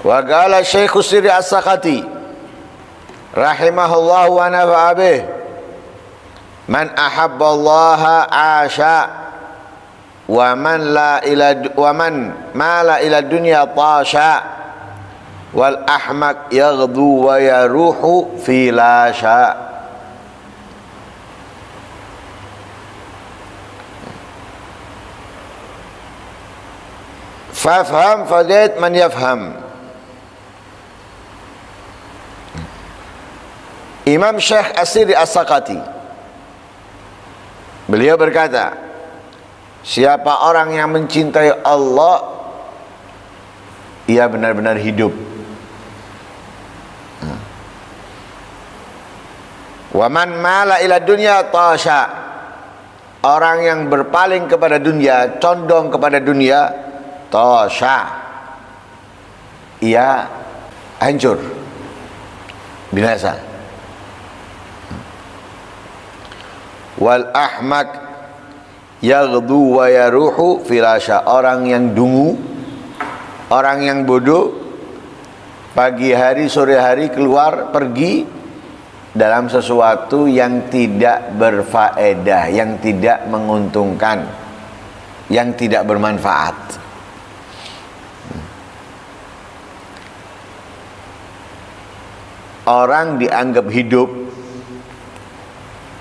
Wa qala Syekh Sirri As-Sakati rahimahullah wa nafa'a bih, man ahabballaha asha wa man mala ila dunya tasha wal ahmak yaghdu wa yaruhu fi la sya. Fafham fadait man yafham. Imam Syekh As-Sirri As-Sakati, beliau berkata, siapa orang yang mencintai Allah, ia benar-benar hidup. Wa man mala ila dunya tasha, orang yang berpaling kepada dunia, condong kepada dunia, tasha, ia hancur, binasa. Wal ahmak yaghdu wa yaruhu filasha, orang yang dungu, orang yang bodoh, pagi hari sore hari keluar pergi dalam sesuatu yang tidak berfaedah, yang tidak menguntungkan, yang tidak bermanfaat. Orang dianggap hidup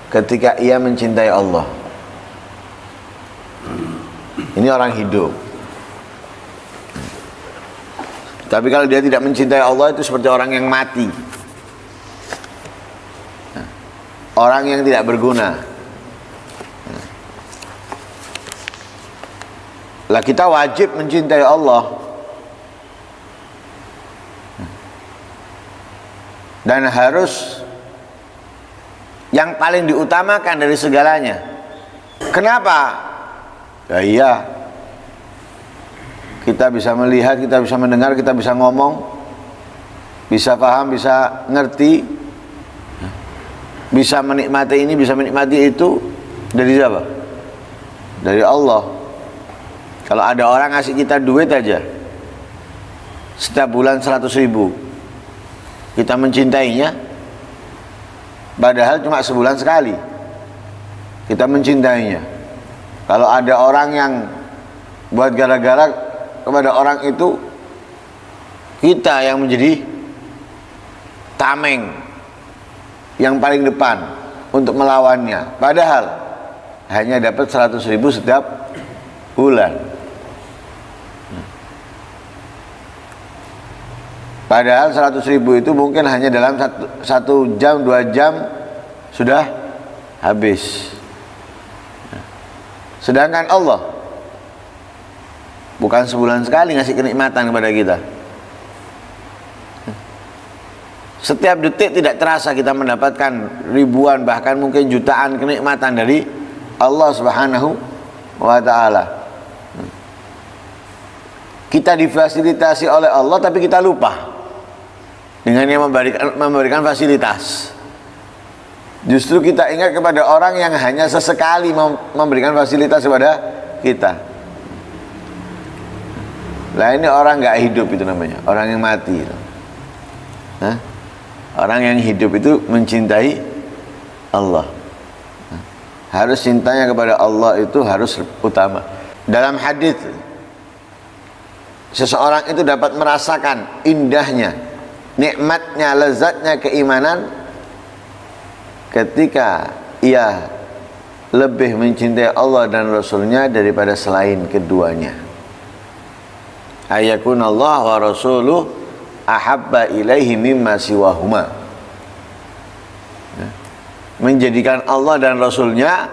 ketika ia mencintai Allah. Ini orang hidup. Tapi kalau dia tidak mencintai Allah, itu seperti orang yang mati, orang yang tidak berguna. Lah kita wajib mencintai Allah, dan harus yang paling diutamakan dari segalanya. Kenapa? Ya iya, kita bisa melihat, kita bisa mendengar, kita bisa ngomong, bisa paham, bisa ngerti, bisa menikmati ini, bisa menikmati itu, dari siapa? Dari Allah. Kalau ada orang ngasih kita duit aja setiap bulan 100.000, kita mencintainya, padahal cuma sebulan sekali kita mencintainya. Kalau ada orang yang buat gara-gara kepada orang itu, kita yang menjadi tameng, yang paling depan untuk melawannya, padahal hanya dapat 100.000 setiap bulan. Padahal 100.000 itu mungkin hanya dalam satu jam, 2 jam sudah habis. Sedangkan Allah bukan sebulan sekali ngasih kenikmatan kepada kita. Setiap detik tidak terasa kita mendapatkan ribuan, bahkan mungkin jutaan kenikmatan dari Allah Subhanahu wa ta'ala. Kita difasilitasi oleh Allah, tapi kita lupa dengan yang memberikan fasilitas. Justru kita ingat kepada orang yang hanya sesekali memberikan fasilitas kepada kita. Lah ini orang nggak hidup, itu namanya orang yang mati itu. Hah? Orang yang hidup itu mencintai Allah. Harus cintanya kepada Allah itu harus utama. Dalam hadis, seseorang itu dapat merasakan indahnya, nikmatnya, lezatnya keimanan ketika ia lebih mencintai Allah dan Rasulnya daripada selain keduanya. Ayakun Allah wa rasuluh ahabba ilaihi mimma siwahuma. Menjadikan Allah dan Rasulnya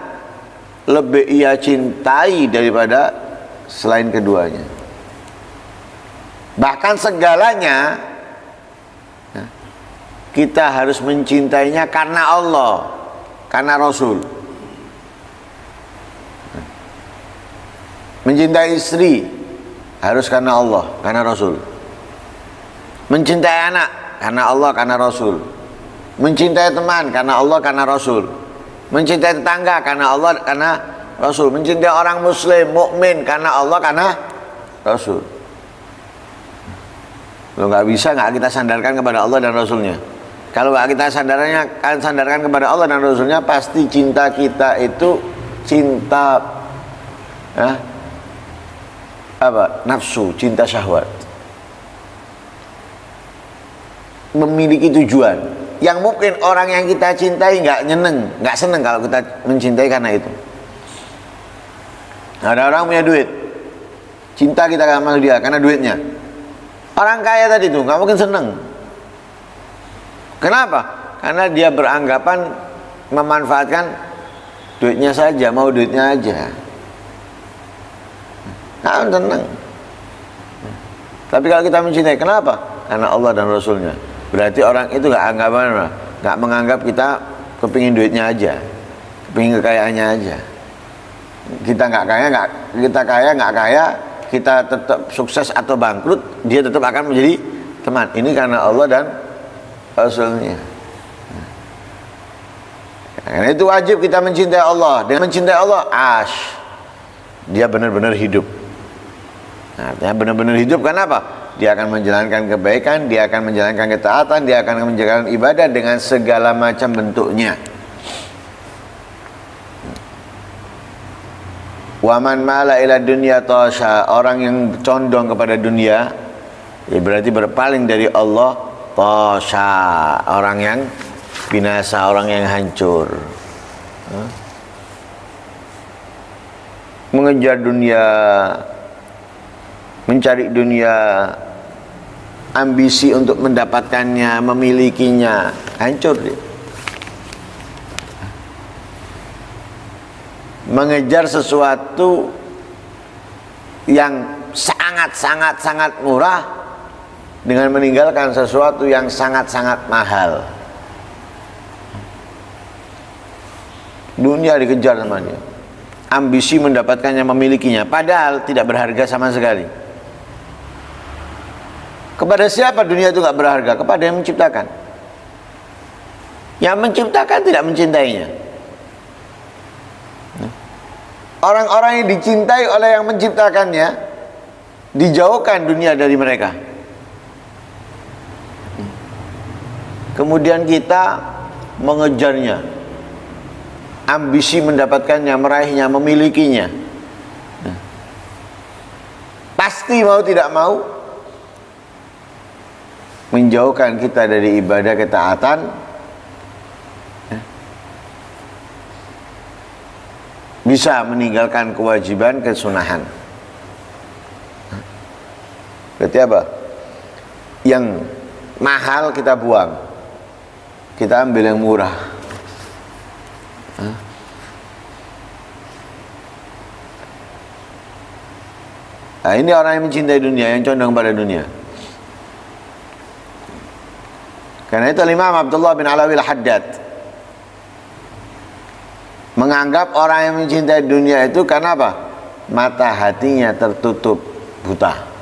lebih ia cintai daripada selain keduanya. Bahkan segalanya kita harus mencintainya karena Allah, karena Rasul. Mencintai istri harus karena Allah, karena Rasul. Mencintai anak karena Allah, karena Rasul. Mencintai teman karena Allah, karena Rasul. Mencintai tetangga karena Allah, karena Rasul. Mencintai orang muslim, mukmin karena Allah, karena Rasul. Kalau nggak bisa, nggak kita sandarkan kepada Allah dan Rasulnya. Kalau nggak kita sandarkan kepada Allah dan Rasulnya, pasti cinta kita itu cinta nafsu, cinta syahwat, memiliki tujuan yang mungkin orang yang kita cintai nggak seneng kalau kita mencintai karena itu. Ada orang punya duit, cinta kita sama dia karena duitnya. Orang kaya tadi tuh nggak mungkin seneng. Kenapa? Karena dia beranggapan memanfaatkan duitnya saja, mau duitnya aja. Nah, tenang. Tapi kalau kita mencintai, kenapa? Karena Allah dan Rasulnya. Berarti orang itu nggak menganggap kita kepingin duitnya aja, kepingin kekayaannya aja. Kita nggak kaya, kita tetap sukses atau bangkrut, dia tetap akan menjadi teman. Ini karena Allah dan Rasulnya. Karena itu wajib kita mencintai Allah. Dengan mencintai Allah, dia benar-benar hidup. Nah, artinya benar-benar hidup karena apa? Dia akan menjalankan kebaikan, dia akan menjalankan ketaatan, dia akan menjalankan ibadah dengan segala macam bentuknya. Waman mala ila dunya tasha, orang yang condong kepada dunia, ya berarti berpaling dari Allah. Tasha, orang yang binasa, orang yang hancur. Mengejar dunia, mencari dunia, ambisi untuk mendapatkannya, memilikinya, hancur dia. Mengejar sesuatu yang sangat murah dengan meninggalkan sesuatu yang sangat mahal. Dunia dikejar sama dia, ambisi mendapatkannya, memilikinya, padahal tidak berharga sama sekali. Kepada siapa dunia itu gak berharga? Kepada yang menciptakan. Yang menciptakan tidak mencintainya. Orang-orang yang dicintai oleh yang menciptakannya, dijauhkan dunia dari mereka. Kemudian kita mengejarnya, ambisi mendapatkannya, meraihnya, memilikinya. Pasti mau tidak mau menjauhkan kita dari ibadah ketaatan, bisa meninggalkan kewajiban kesunahan. Berarti apa? Yang mahal kita buang, kita ambil yang murah. Nah, ini orang yang mencintai dunia, yang condong pada dunia. Karena itu Imam Abdullah bin Alawi al-Haddad menganggap orang yang mencintai dunia itu karena apa? Mata hatinya tertutup buta.